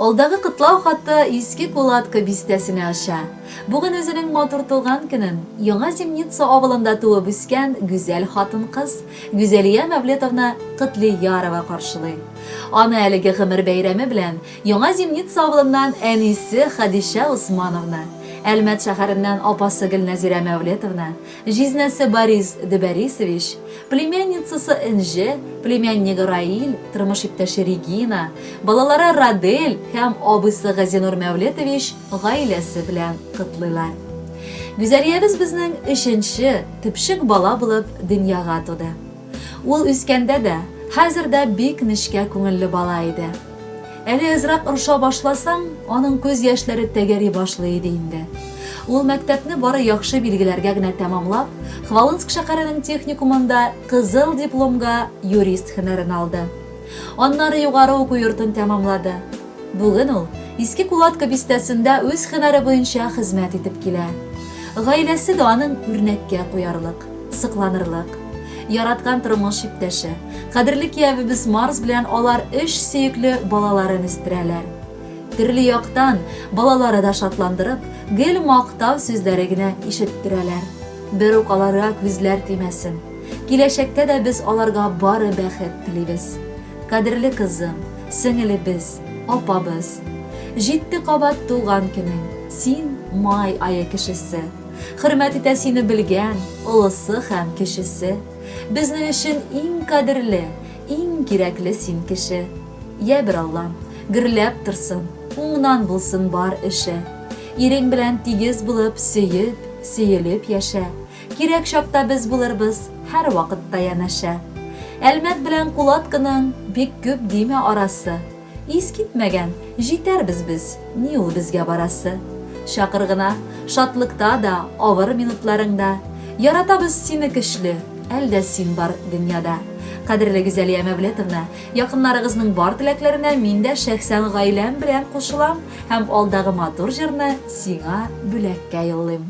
Алдагы кытлау хаты Иске Кулатка бистәсенә аша. Бүген үзенең матур тулган көнен Яңа Зимница авылында туып үскән гүзәл хатын-кыз Гүзәлия Мәвлетовна Кытлиярова каршылый. Аны әлеге гомер бәйрәме белән Яңа Зимница авылыннан әнисе Хадиша Усмановна, Әлмәт шәһәреннән апасы Гөлназира Мәвлетовна, җизнәсе Борис Деборисович, племянницасы Энҗе, племяннигы Раил, тормыш иптәше Регина, балалары Радель һәм абыйсы Газинур Мәвлетович гаиләсе белән котлыйлар. Гүзәлиябез безнең 3нче төпшек бала булып дөньяга туды. Ул үскәндә дә, хәзер дә бик нечкә күңелле бала иде. Әле азрак ырша башласаң, аның күз яшьләре тәгәри башлый иде инде. Ул мәктәпне бары яхшы билгеләргә генә тәмамлап, Хвалынск шәһәренең техникумында кызыл дипломга юрист һөнәрен алды. Аннары югары уку йортын тәмамлады. Бүген ул Иске Кулатка бистәсендә үз һөнәре буенча хезмәт итеп килә. Гаиләсе дә аның үрнәккә куярлык, сыкланырлык. Яраткан тормыш иптәше, кадерле киявебез Марс белән алар 3 сөекле балаларын үстерәләр. Төрле яктан балалары да шатландырып, гел мактау сүзләре генә ишеттерәләр. Бер үк аларга күзләр тимәсен. Киләчәктә дә без аларга бары бәхет телибез. Кадерле кызым, сеңелебез, апабыз, 7 кабат тулган көнең, син май ае кешесе. Хөрмәт итә сине белгән, олысы һәм кешесе. Безнең өчен иң кадерле, иң кирәкле син кеше. Я бер Аллам, гөрләп торсын, уңнан булсын бар эше. Ирең белән тигез булып сөеп, сөелеп яшә. Кирәк чакта без булырбыз, һәр вакытта янәшә. Әлмәт белән Кулатканың бик күп димә арасы. Ис китмәгән, җитәрбез без, ни ул безгә барасы. Шакыр гына, шатлыкта да, авыр минутларыңда. Яратабыз сине көчле, әлдә син бар дөньяда. Кадерле Гүзәлия Мәвлетовна, якыннарыгызның бар теләкләренә мин дә шәхсән гаиләм белән кушылам һәм алдагы матур җырны сиңа бүләккә юллыйм.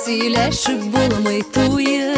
Сөйләшеп булмый туеп